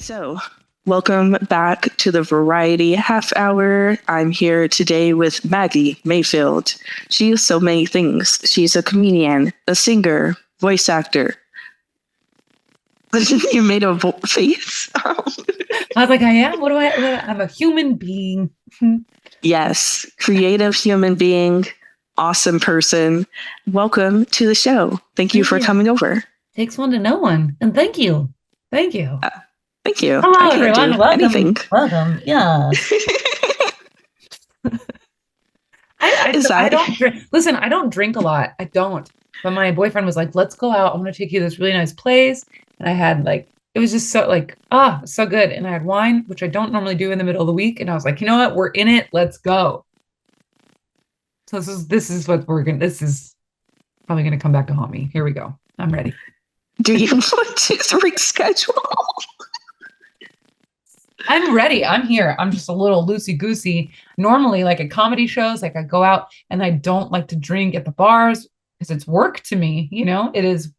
So, welcome back to the Variety Half Hour. I'm here today with Maggi Mayfield. She is so many things. She's a comedian, a singer, voice actor. You made a face. I was like, I am. I'm a human being. Yes, creative human being, awesome person. Welcome to the show. Thank you Thank for you. coming over. Takes one to know one. And thank you. Thank you. Uh, Thank you. I Hello, can't do everyone. Welcome. anything. Welcome. Yes. Is I that don't drink. Listen, I don't drink a lot. I don't. But my boyfriend was like, let's go out. I'm going to take you to this really nice place. And I had it was just so good. And I had wine, which I don't normally do in the middle of the week. And I was like, you know what? We're in it. Let's go. So this is what this is probably going to come back to haunt me. Here we go. I'm ready. do you want to reschedule? I'm ready. I'm here. I'm just a little loosey goosey. Normally, like at comedy shows, like I go out and I don't like to drink at the bars because it's work to me. It's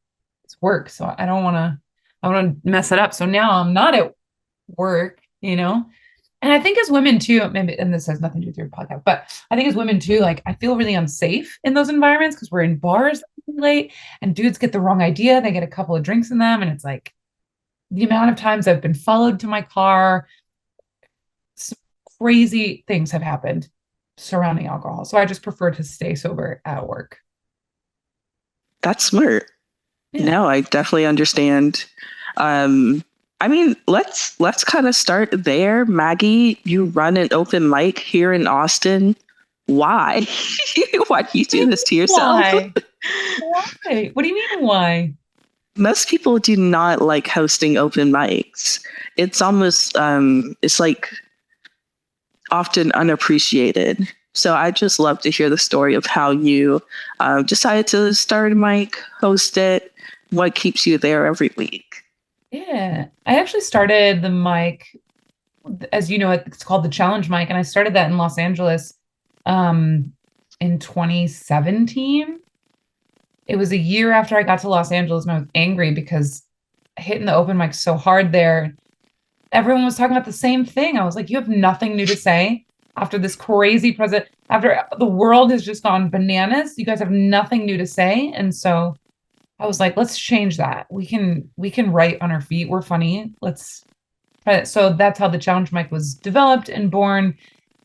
work. So I want to mess it up. So now I'm not at work. And I think as women too, maybe, and this has nothing to do with your podcast, but I think as women too, like I feel really unsafe in those environments because we're in bars late and dudes get the wrong idea. They get a couple of drinks in them and it's like the amount of times I've been followed to my car, some crazy things have happened surrounding alcohol. So I just prefer to stay sober at work. That's smart. Yeah. No, I definitely understand. Let's kind of start there. Maggi, you run an open mic here in Austin. Why? Why do you do this to yourself? Why? Why? What do you mean why? Most people do not like hosting open mics. It's almost it's like often unappreciated. So I just love to hear the story of how you decided to start a mic, host it, what keeps you there every week. Yeah. I actually started the mic, as you know, it's called the Challenge Mic, and I started that in Los Angeles in 2017. It was a year after I got to Los Angeles and I was angry because hitting the open mic so hard there. Everyone was talking about the same thing. I was like, you have nothing new to say after this crazy present, after the world has just gone bananas. You guys have nothing new to say. And so I was like, let's change that. We can write on our feet. We're funny. Let's try it. So that's how the challenge mic was developed and born.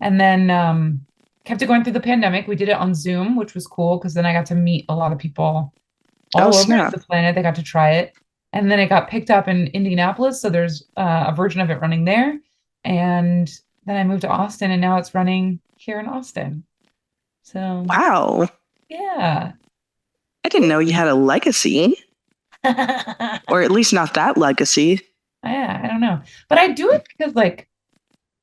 And then kept it going through the pandemic. We did it on Zoom, which was cool because then I got to meet a lot of people Oh, all over snap. the planet. They got to try it. And then it got picked up in Indianapolis. So there's a version of it running there. And then I moved to Austin and now it's running here in Austin. So Wow. yeah. I didn't know you had a legacy, Yeah, or at least not that legacy. I don't know. But I do it because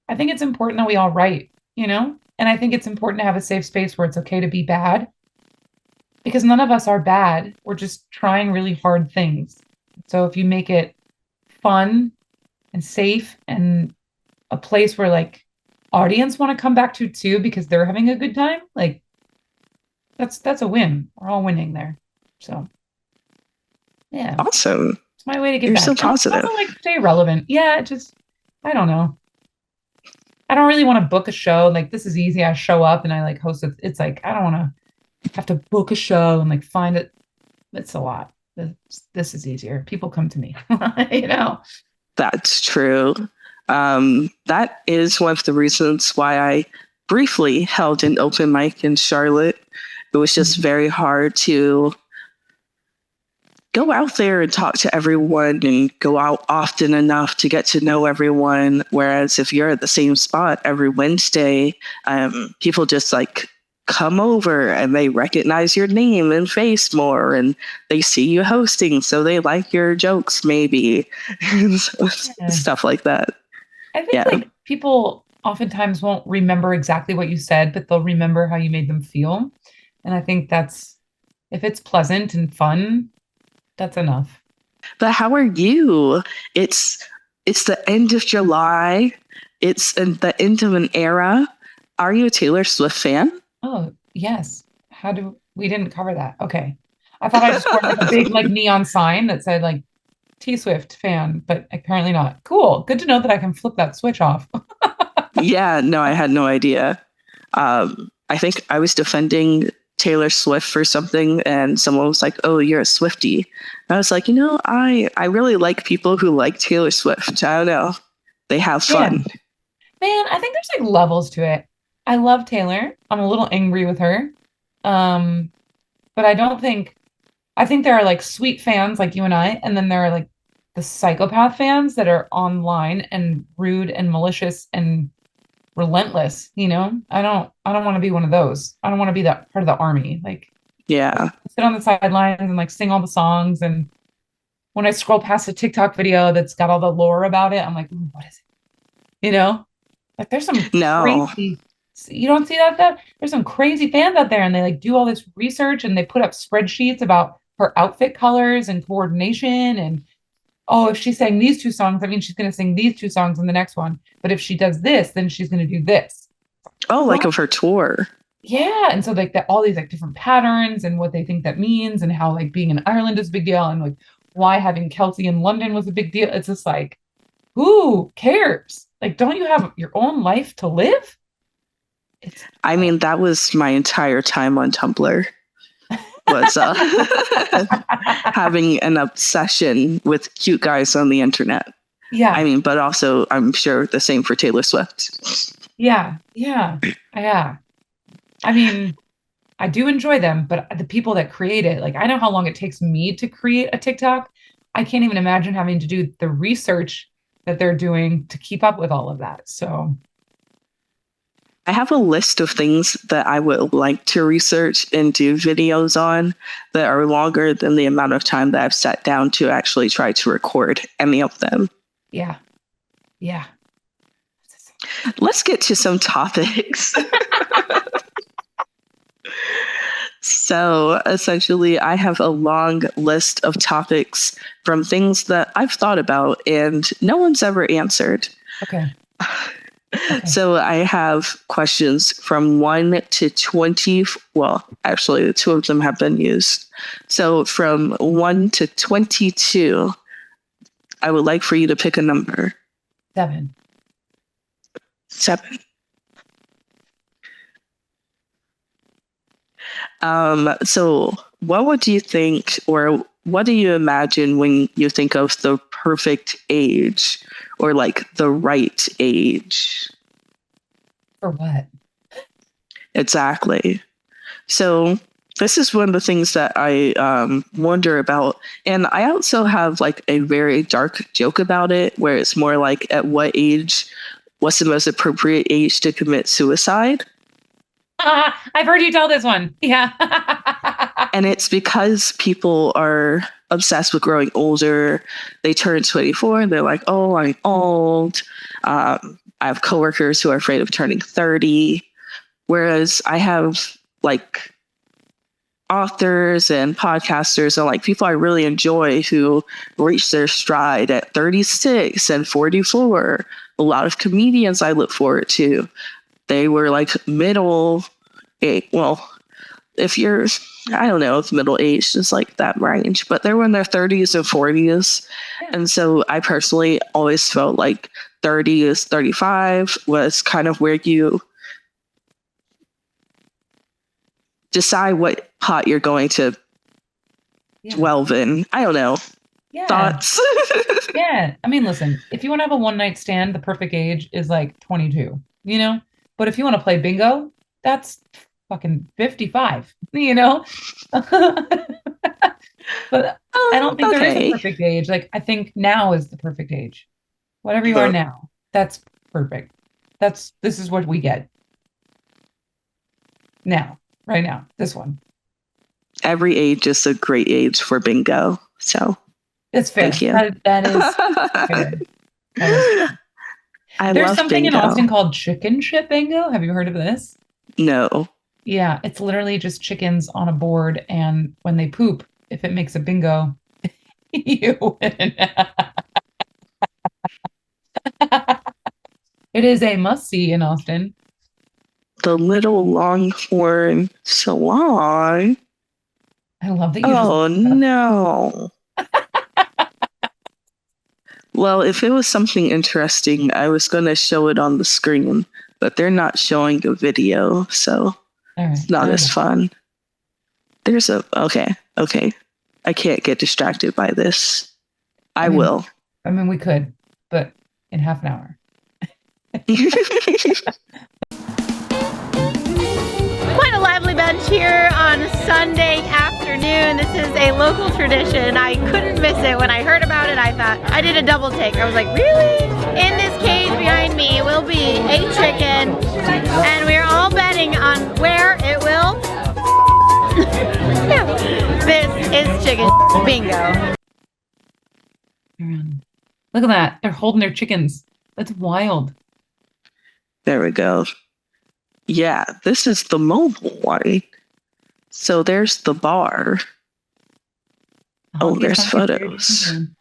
I think it's important that we all write. And I think it's important to have a safe space where it's okay to be bad because none of us are bad. We're just trying really hard things. So if you make it fun and safe and a place where audience want to come back to too because they're having a good time, that's a win. We're all winning there. So yeah, Awesome. it's my way to give You're back. so And positive. also stay relevant. Yeah, I don't know. I don't really want to book a show. Like this is easy. I show up and I host it. It's like I don't want to have to book a show and find it. It's a lot. This is easier. People come to me, you know. That's true. That is one of the reasons why I briefly held an open mic in Charlotte. It was just very hard to go out there and talk to everyone and go out often enough to get to know everyone. Whereas if you're at the same spot every Wednesday, people just come over and they recognize your name and face more and they see you hosting. So they like your jokes, maybe. Yeah. Stuff like that. I think Yeah. people oftentimes won't remember exactly what you said, but they'll remember how you made them feel. And I think that's if it's pleasant and fun, that's enough. But how are you? It's it's the end of July. It's the end of an era. Are you a Taylor Swift fan? Oh, yes. How do we didn't cover that? Okay. I thought I just wore a big neon sign that said T Swift fan, but apparently not. Cool. Good to know that I can flip that switch off. Yeah, no, I had no idea. I think I was defending Taylor Swift for something, and someone was like, "Oh, you're a Swiftie." And I was like, I really like people who like Taylor Swift. I don't know, they have fun. Man, man, I think there's like levels to it. I love Taylor. I'm a little angry with her. Um, but I think there are like sweet fans like you and I, and then there are like the psychopath fans that are online and rude and malicious and relentless, you know? I don't want to be one of those. I don't want to be that part of the army. Like Yeah, sit on the sidelines and like sing all the songs. And when I scroll past a TikTok video that's got all the lore about it, I'm like, "Ooh, what is it?" You know? Like there's some no, crazy, you don't see that? There's some crazy fans out there and they like do all this research and they put up spreadsheets about her outfit colors and coordination. And oh, if she sang these two songs, that means she's going to sing these two songs in the next one. But if she does this, then she's going to do this. oh, like What? of her tour. Yeah. And so like that all these like different patterns and what they think that means and how like being in Ireland is a big deal and like why having Kelsey in London was a big deal. It's just like, who cares? Like, don't you have your own life to live? It's I mean, that was my entire time on Tumblr, was having an obsession with cute guys on the internet. I yeah, mean, but also I'm sure the same for Taylor Swift. yeah. I mean, I do enjoy them, but the people that create it, like I know how long it takes me to create a TikTok. I can't even imagine having to do the research that they're doing to keep up with all of that. So, I have a list of things that I would like to research and do videos on that are longer than the amount of time that I've sat down to actually try to record any of them. yeah, yeah. Let's get to some topics. So essentially, I have a long list of topics from things that I've thought about and no one's ever answered. Okay. Okay. So I have questions from 1 to 20. Well, actually, two of them have been used. So from 1 to 22, I would like for you to pick a number. 7. 7. So what would you think, or what do you imagine when you think of the perfect age, or like the right age? For what? Exactly. So this is one of the things that I wonder about. And I also have like a very dark joke about it, where it's more like at what age, what's the most appropriate age to commit suicide? I've heard you tell this one. Yeah. And it's because people are obsessed with growing older. They turn 24 and they're like, oh, I'm old. I have coworkers who are afraid of turning 30. Whereas I have like authors and podcasters and like people I really enjoy who reach their stride at 36 and 44. A lot of comedians I look forward to, they were like middle age. Well, if you're, I don't know if middle age is like that range, but they were in their 30s and 40s. Yeah. And so I personally always felt like 30s, 35 was kind of where you decide what pot you're going to dwell in. I don't know. Yeah. Thoughts? Yeah. I mean, listen, if you want to have a one night stand, the perfect age is like 22, you know? But if you want to play bingo, that's fucking 55, you know? But I don't think there is a perfect age. Like, I think now is the perfect age. Whatever you are now, that's perfect. This is what we get now, right now, this one. Every age is a great age for bingo. So it's fair. Thank you. That is fair. That is fair. There's something bingo in Austin called Chicken Sh1t Bingo. Have you heard of this? No. Yeah, it's literally just chickens on a board, and when they poop, if it makes a bingo, you win. It is a must-see in Austin. The little longhorn salon. I love that you Oh, no. Well, if it was something interesting, I was going to show it on the screen, but they're not showing a video, so it's not as fun. There's okay. I can't get distracted by this. I will. I mean, we could, but in half an hour. Quite a lively bunch here on Sunday afternoon. This is a local tradition. I couldn't miss it. When I heard about it, I thought, I did a double take. I was like, really? In this cage behind me will be a chicken, and we're all betting on where it will. This is Chicken Bingo. Look at that. They're holding their chickens. That's wild. There we go. Yeah, this is the mobile one. So there's the bar. Oh, there's photos. Isn't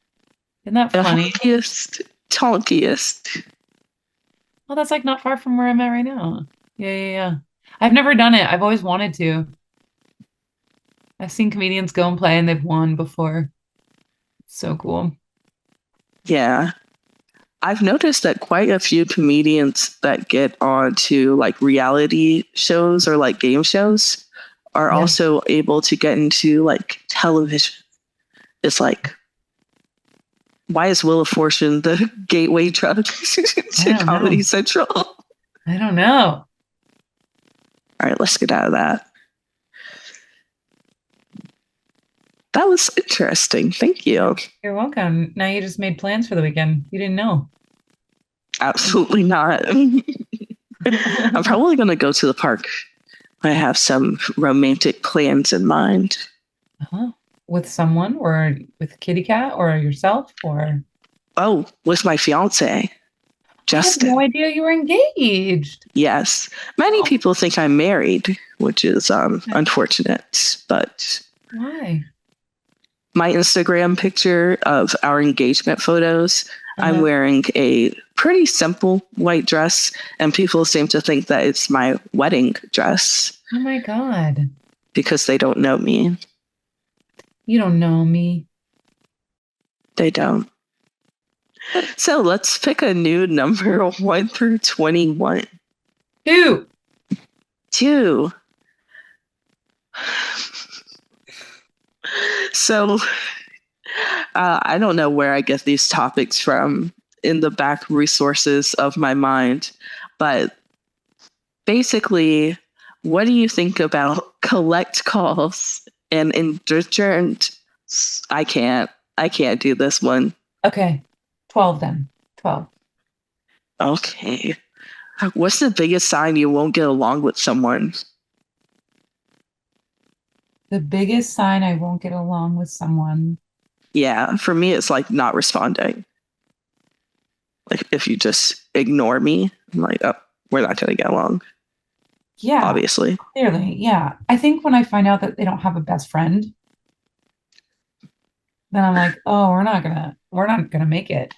that funny? Tonkiest. Well, that's like not far from where I'm at right now. Yeah. I've never done it. I've always wanted to. I've seen comedians go and play and they've won before. So cool. Yeah. I've noticed that quite a few comedians that get onto like reality shows or like game shows are also able to get into like television. It's like, why is Wheel of Fortune the gateway drug to Comedy Central? I don't know. All right, let's get out of that. That was interesting. Thank you. You're welcome. Now you just made plans for the weekend. You didn't know. Absolutely not. I'm probably going to go to the park. I have some romantic plans in mind. With someone or with Kitty Cat or yourself or? Oh, with my fiance, Justin. I had no idea you were engaged. Yes. Many people think I'm married, which is unfortunate, but... Why? My Instagram picture of our engagement photos, I'm wearing a pretty simple white dress, and people seem to think that it's my wedding dress. Oh my God. Because they don't know me. You don't know me. They don't. So let's pick a new number 1 through 21. 2. 2. So, I don't know where I get these topics from in the back resources of my mind, but basically, what do you think about collect calls and indigent? I can't do this one. Okay, 12 then. 12. Okay. What's the biggest sign you won't get along with someone? The biggest sign I won't get along with someone. Yeah, for me, it's like not responding. Like if you just ignore me, I'm like, oh, we're not going to get along. Yeah. Obviously. Clearly, yeah. I think when I find out that they don't have a best friend, then I'm like, oh, we're not gonna make it.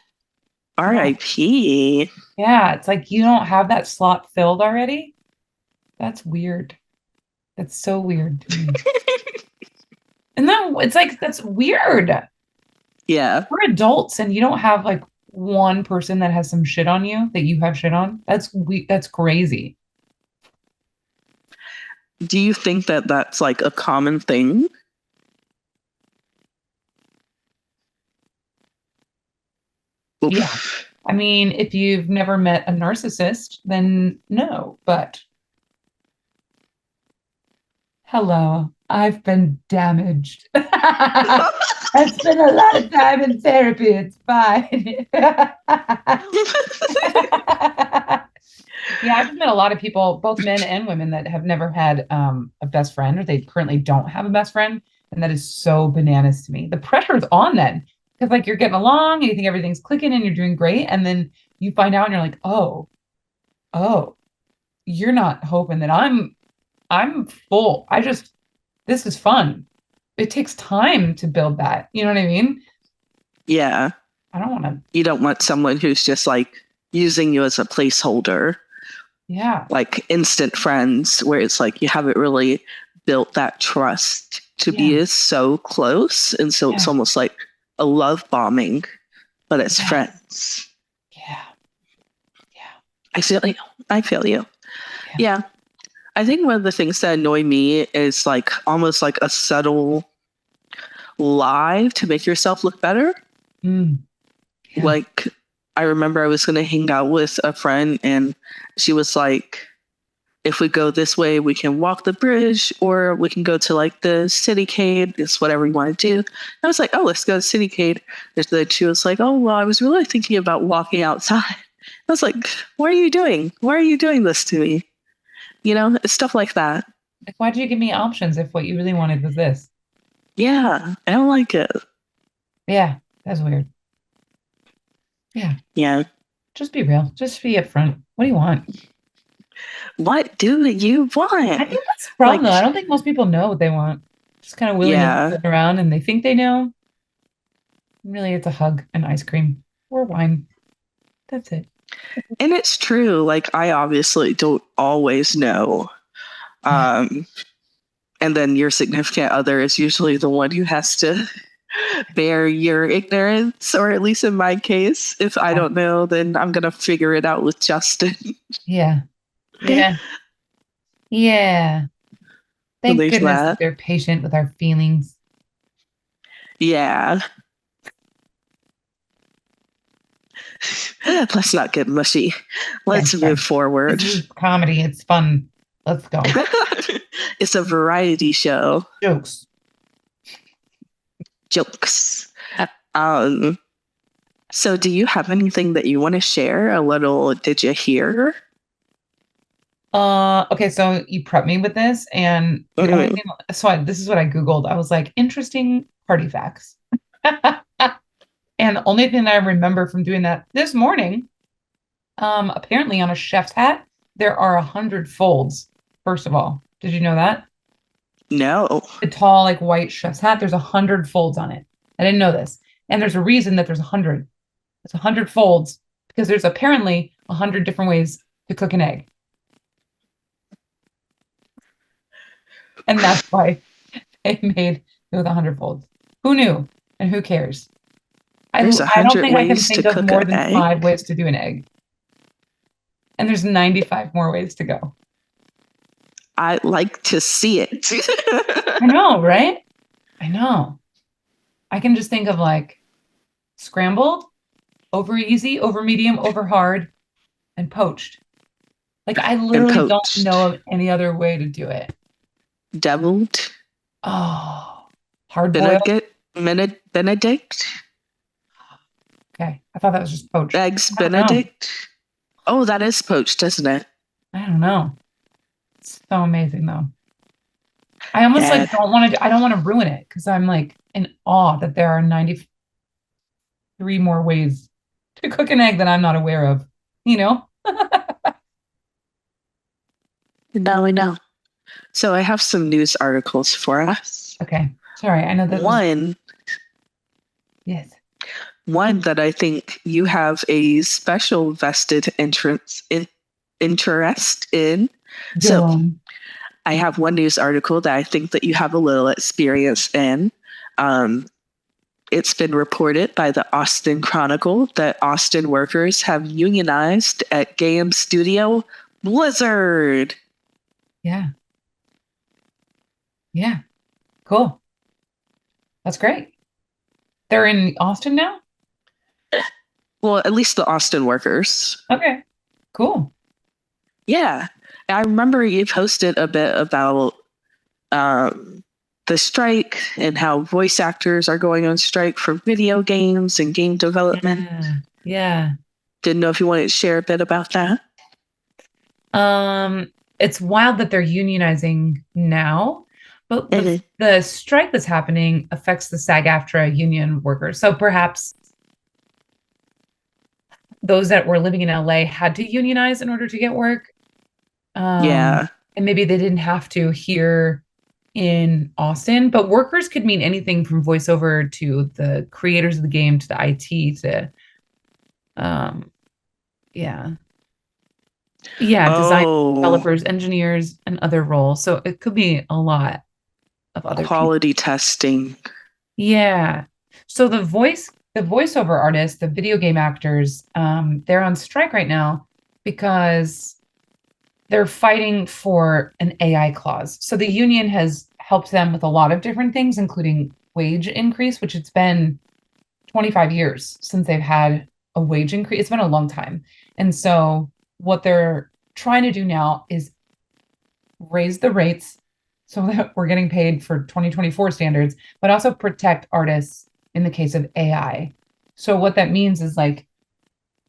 R.I.P. Yeah, it's like you don't have that slot filled already. That's weird. That's so weird to me. And then it's like, that's weird. Yeah. We're adults and you don't have like one person that has some shit on you that you have shit on. That's crazy. Do you think that that's like a common thing? Oops. Yeah. I mean, if you've never met a narcissist, then no, but hello, I've been damaged. I spent a lot of time in therapy. It's fine. Yeah, I've met a lot of people, both men and women, that have never had a best friend, or they currently don't have a best friend. And that is so bananas to me. The pressure is on then. Because like you're getting along and you think everything's clicking and you're doing great. And then you find out and you're like, oh, you're not hoping that I'm full. This is fun. It takes time to build that. You know what I mean? Yeah. I don't want to. You don't want someone who's just like using you as a placeholder. Yeah. Like instant friends where it's like you haven't really built that trust to be so close. And so it's almost like a love bombing but as Yeah. friends. Yeah. Yeah. I feel you. I feel you. Yeah. Yeah. I think one of the things that annoy me is like almost like a subtle lie to make yourself look better. Mm. Yeah. Like, I remember I was going to hang out with a friend and she was like, if we go this way, we can walk the bridge or we can go to like the citycade. It's whatever you want to do. I was like, oh, let's go to citycade. And then she was like, oh, well, I was really thinking about walking outside. I was like, what are you doing? Why are you doing this to me? You know, it's stuff like that. Like, why'd you give me options if what you really wanted was this? Yeah, I don't like it. Yeah, that's weird. Yeah. Yeah. Just be real. Just be upfront. What do you want? What do you want? I think that's the problem, Like- though. I don't think most people know what they want. Just kind of willing Yeah. to sit around and they think they know. Really, it's a hug and ice cream or wine. That's it. And it's true. Like, I obviously don't always know. And then your significant other is usually the one who has to bear your ignorance, or at least in my case, if I don't know, then I'm going to figure it out with Justin. Yeah. Yeah. Yeah. Thank There's goodness that. that they're patient with our feelings. Yeah. Let's not get mushy. Let's Yeah, move forward. This is comedy. It's fun. Let's go. It's a variety show. Jokes. Jokes. So do you have anything that you want to share? A little did you hear? Okay, so you prepped me with this, and the only thing, this is what I Googled. I was like, interesting party facts. And the only thing that I remember from doing that this morning, apparently on a chef's hat, there are 100 folds. First of all, did you know that? No. The tall, like white chef's hat, there's 100 folds on it. I didn't know this. And there's a reason that there's 100. It's 100 folds because there's apparently 100 different ways to cook an egg. And that's why they made it with 100 folds. Who knew? And who cares? There's I don't 100 think I can ways think to of cook more an than egg. 5 ways to do an egg. And there's 95 more ways to go. I like to see it. I know, right? I know. I can just think of like scrambled, over easy, over medium, over hard, and poached. Like I literally don't poached. know of any other way to do it. Deviled. Oh, hard boiled. Benedict. Okay, I thought that was just poached. Eggs I don't know. Benedict. Oh, that is poached, isn't it? I don't know. It's so amazing though. I almost Yeah. like don't want to. I don't want to ruin it because I'm like in awe that there are 93 more ways to cook an egg that I'm not aware of. You know? Now we know. So I have some news articles for us. Okay. Sorry, I know that. Yes. One that I think you have a special vested interest in. So Go. I have one news article that I think that you have a little experience in. It's been reported by the Austin Chronicle that Austin workers have unionized at game studio Blizzard. Yeah. Yeah. Cool. That's great. They're in Austin now? Well, at least the Austin workers. Okay. Cool. Yeah. I remember you posted a bit about the strike and how voice actors are going on strike for video games and game development. Yeah. Didn't know if you wanted to share a bit about that. It's wild that they're unionizing now, but the strike that's happening affects the SAG-AFTRA union workers. So perhaps those that were living in LA had to unionize in order to get work. Yeah. And maybe they didn't have to here in Austin, but workers could mean anything from voiceover to the creators of the game to the IT to, design developers, engineers, and other roles. So it could be a lot of other quality testing. Yeah. So the voice the voiceover artists, the video game actors, they're on strike right now because they're fighting for an AI clause. So the union has helped them with a lot of different things, including wage increase, which it's been 25 years since they've had a wage increase. It's been a long time. And so what they're trying to do now is raise the rates so that we're getting paid for 2024 standards, but also protect artists in the case of AI. So what that means is like,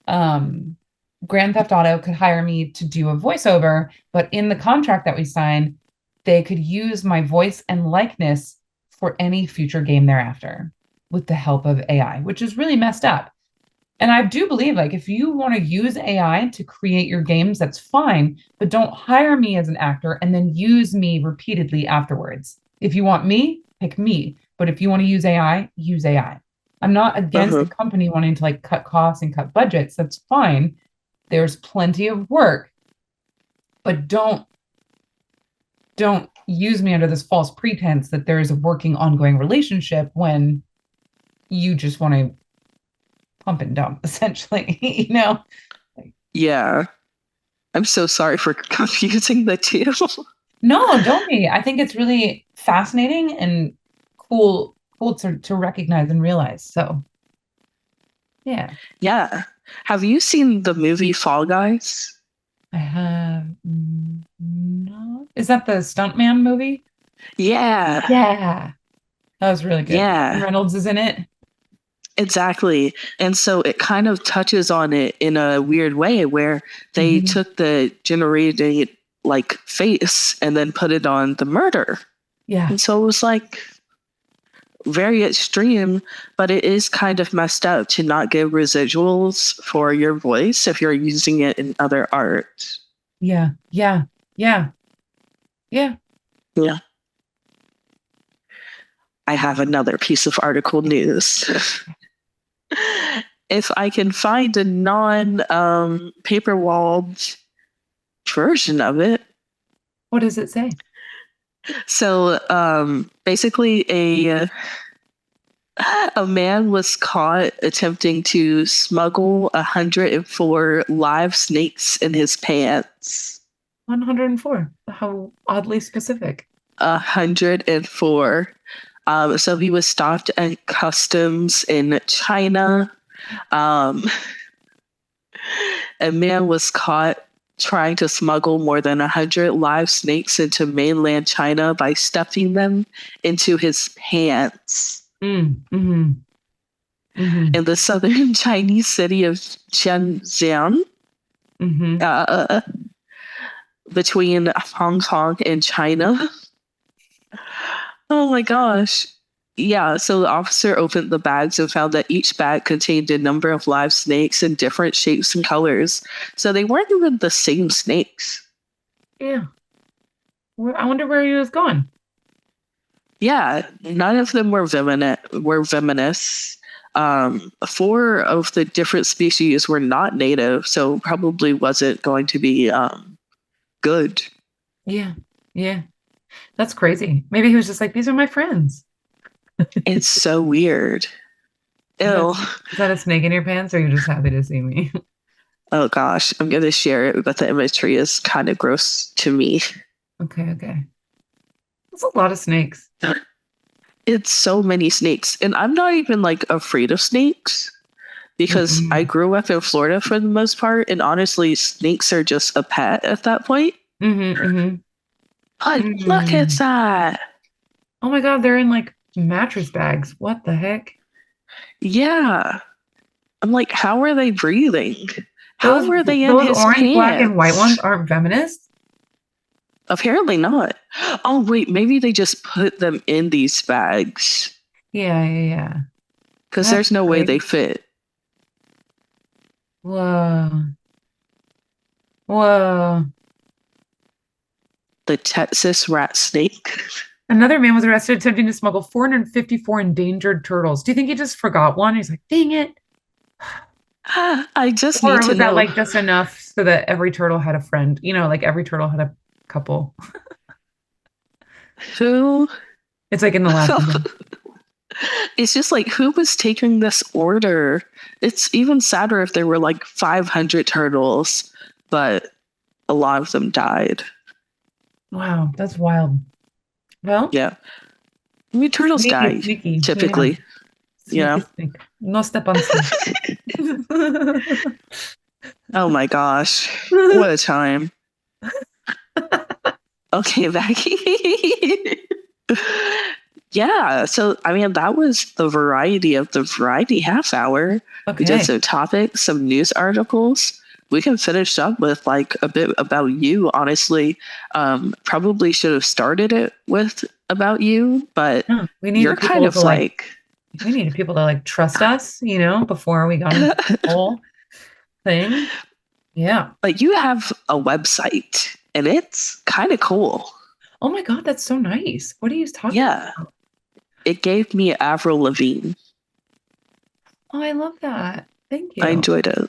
Grand Theft Auto could hire me to do a voiceover, but in the contract that we sign, they could use my voice and likeness for any future game thereafter with the help of AI, which is really messed up. And I do believe, like, if you want to use AI to create your games, that's fine, but don't hire me as an actor and then use me repeatedly afterwards. If you want me, pick me. But if you want to use AI, use AI. I'm not against the company wanting to like cut costs and cut budgets. That's fine. There's plenty of work, but don't use me under this false pretense that there is a working ongoing relationship when you just want to pump and dump, essentially, you know? Yeah. I'm so sorry for confusing the two. No, don't be. I think it's really fascinating and cool to recognize and realize. So, yeah. Yeah. Have you seen the movie Fall Guys? I have not. Is that the Stuntman movie? Yeah. Yeah. That was really good. Yeah. And Reynolds is in it. Exactly. And so it kind of touches on it in a weird way where they took the generated like face and then put it on the murder. Yeah. And so it was like very extreme, but it is kind of messed up to not give residuals for your voice if you're using it in other art. Yeah. Yeah. Yeah. Yeah. Yeah. I have another piece of article news. If I can find a non-paper-walled version of it. What does it say? So basically a man was caught attempting to smuggle 104 live snakes in his pants. 104. How oddly specific. 104. So he was stopped at customs in China. A man was caught trying to smuggle more than 100 live snakes into mainland China by stuffing them into his pants. In the southern Chinese city of Shenzhen, between Hong Kong and China. Oh my gosh. Yeah, so the officer opened the bags and found that each bag contained a number of live snakes in different shapes and colors. So they weren't even the same snakes. Yeah. I wonder where he was going. Yeah, none of them were venomous. 4 of the different species were not native, so probably wasn't going to be good. Yeah, yeah. That's crazy. Maybe he was just like, these are my friends. It's so weird. Ew. Is that a snake in your pants, or are you just happy to see me? Oh gosh, I'm going to share it, but the imagery is kind of gross to me. Okay. That's a lot of snakes. It's so many snakes. And I'm not even like afraid of snakes because I grew up in Florida for the most part. And honestly, snakes are just a pet at that point. But look at that. Oh my God, they're in like mattress bags. What the heck? Yeah. I'm like, how are they breathing? How are they in his orange, pants? black, and white ones aren't venomous? Apparently not. Oh, wait, maybe they just put them in these bags. Yeah. Because there's no way they fit. Whoa. The Texas rat snake. Another man was arrested attempting to smuggle 454 endangered turtles. Do you think he just forgot one? He's like, dang it. I just or need to was know. that like just enough so that every turtle had a friend? You know, like every turtle had a couple. Who? It's like in the last one. It's just like, who was taking this order? It's even sadder if there were like 500 turtles, but a lot of them died. Wow, that's wild. Well, Yeah. I mean, turtles die sneaky. typically. Yeah. You know? No step on snake. Oh my gosh. What a time. Okay, Maggie. Yeah, so I mean, that was the variety of the variety half hour. We did some topics, some news articles. We can finish up with like a bit about you, honestly. Probably should have started it with about you, but you're kind of like we needed people to like trust us, you know, before we got into the whole thing. Yeah. Like, you have a website and it's kind of cool. Oh my God, that's so nice. What are you talking about? It gave me Avril Lavigne. Oh, I love that. Thank you. I enjoyed it.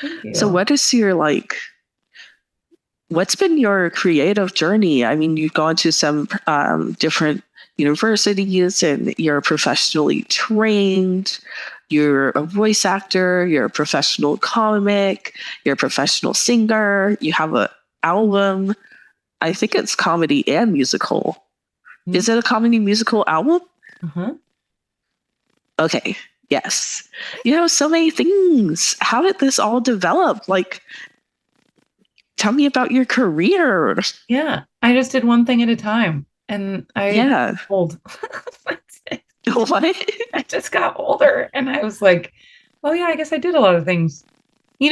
Thank you. So what is your what's been your creative journey? I mean, you've gone to some different universities and you're professionally trained. You're a voice actor, you're a professional comic, you're a professional singer, you have an album. I think it's comedy and musical. Mm-hmm. Is it a comedy musical album? Uh-huh. Okay, yes. So many things. How did this all develop? Like, tell me about your career. Yeah, I just did one thing at a time. And I old. What? I just got older and I was like, oh yeah, I guess I did a lot of things. I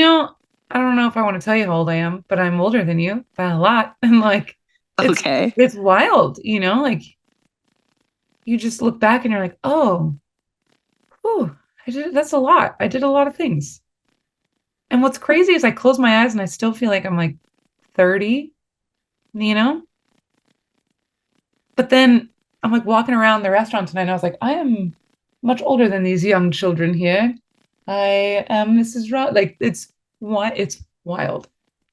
don't know if I want to tell you how old I am, but I'm older than you by a lot. And like, it's wild, like you just look back and you're like, oh, that's a lot. I did a lot of things. And what's crazy is I close my eyes and I still feel like I'm like 30, But then I'm like walking around the restaurant tonight and I was like, I am much older than these young children here. I am Mrs. Ross. Like, it's wild.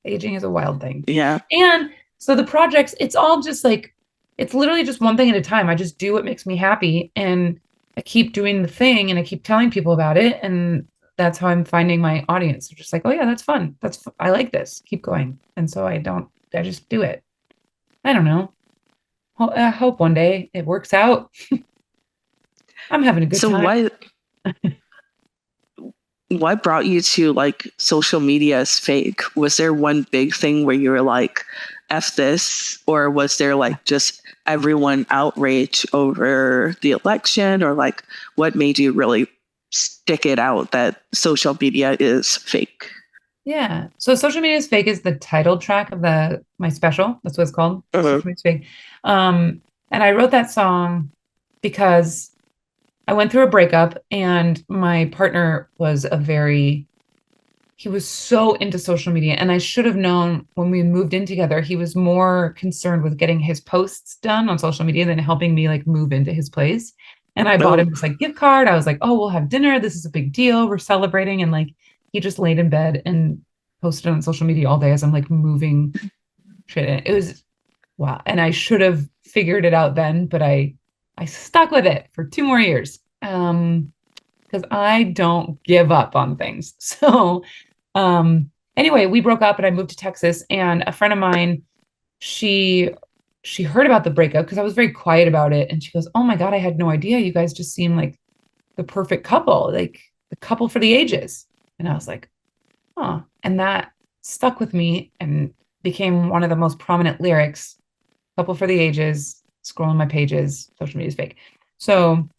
Aging is a wild thing. Yeah. And so the projects, it's all just like, it's literally just one thing at a time. I just do what makes me happy and I keep doing the thing and I keep telling people about it. And that's how I'm finding my audience. They're just like, oh yeah, that's fun. I like this. Keep going. And so I just do it. I don't know. I hope one day it works out. I'm having a good time. So what brought you to like social media as fake? Was there one big thing where you were like, F this? Or was there like just everyone outraged over the election? Or like what made you really stick it out that social media is fake? Yeah. So Social Media is Fake is the title track of my special. That's what it's called. Social Media is Fake. And I wrote that song because I went through a breakup and my partner was he was so into social media. And I should have known when we moved in together, he was more concerned with getting his posts done on social media than helping me like move into his place. And I bought him this like gift card. I was like, oh, we'll have dinner. This is a big deal. We're celebrating. And like, he just laid in bed and posted on social media all day as I'm like moving shit in. It was wow. And I should have figured it out then, but I stuck with it for 2 more years. Because I don't give up on things. So anyway, we broke up and I moved to Texas, and a friend of mine, she heard about the breakup because I was very quiet about it. And she goes, oh my God, I had no idea. You guys just seem like the perfect couple, like the couple for the ages. And I was like, huh. And that stuck with me and became one of the most prominent lyrics. Couple for the ages, scrolling my pages, social media is fake. So,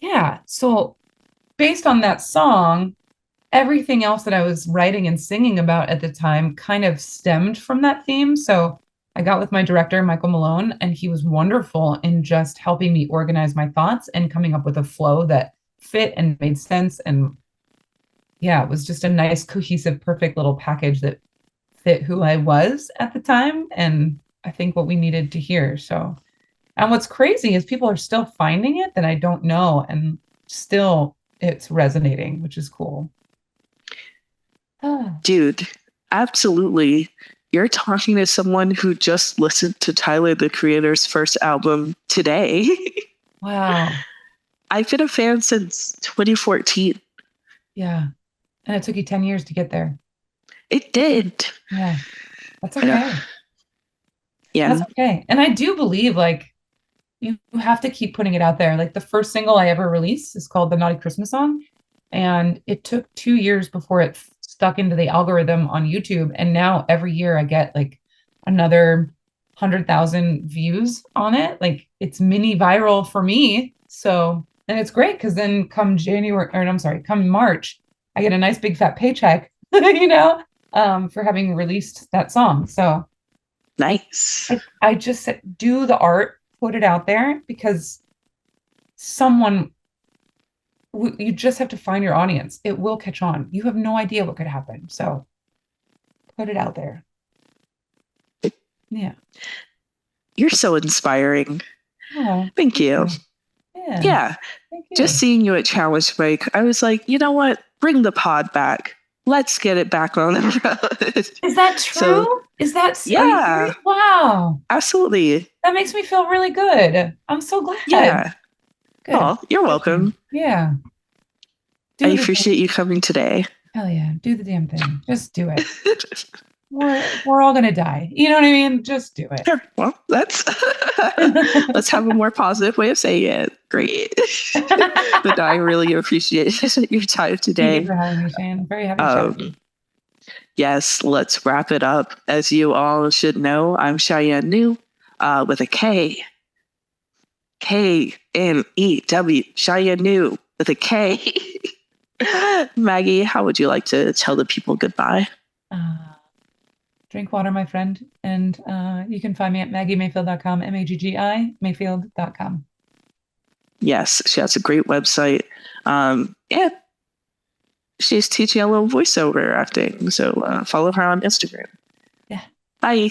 yeah. So based on that song, everything else that I was writing and singing about at the time kind of stemmed from that theme. So I got with my director, Michael Malone, and he was wonderful in just helping me organize my thoughts and coming up with a flow that fit and made sense. And yeah, it was just a nice, cohesive, perfect little package that fit who I was at the time. And I think what we needed to hear. So, and what's crazy is people are still finding it that I don't know. And still it's resonating, which is cool. Dude, absolutely. you're talking to someone who just listened to Tyler, the Creator's first album today. Wow. I've been a fan since 2014. Yeah. And it took you 10 years to get there. It did. Yeah. That's okay. Yeah. That's okay. And I do believe like you have to keep putting it out there. Like the first single I ever released is called The Naughty Christmas Song. And it took 2 years before it stuck into the algorithm on YouTube. And now every year I get like another 100,000 views on it. Like it's mini viral for me. So, and it's great because then come come March, I get a nice big fat paycheck, for having released that song. So nice. I just said, do the art, put it out there because you just have to find your audience. It will catch on. You have no idea what could happen. So put it out there. Yeah. You're so inspiring. Oh, thank you. Yeah. Thank you. Just seeing you at Challenge Break, I was like, you know what? Bring the pod back. Let's get it back on the road. Is that true? Yeah. Wow. Absolutely. That makes me feel really good. I'm so glad. Yeah. Good. Oh, you're welcome. Yeah. I appreciate you coming today. Hell yeah. Do the damn thing. Just do it. We're all gonna die. You know what I mean? Just do it. Sure. Well, let's have a more positive way of saying it. Great. But I really appreciate your time today. Thank you for having me, Cheyenne. Very happy to chat with you. Yes, let's wrap it up. As you all should know, I'm CheyenneKnew with a K. KNEW. CheyenneKnew with a K. Maggie, how would you like to tell the people goodbye? Drink water, my friend. And you can find me at MaggiMayfield.com, MAGGI, Mayfield.com. Yes, she has a great website. Yeah, she's teaching a little voiceover acting. So follow her on Instagram. Yeah. Bye.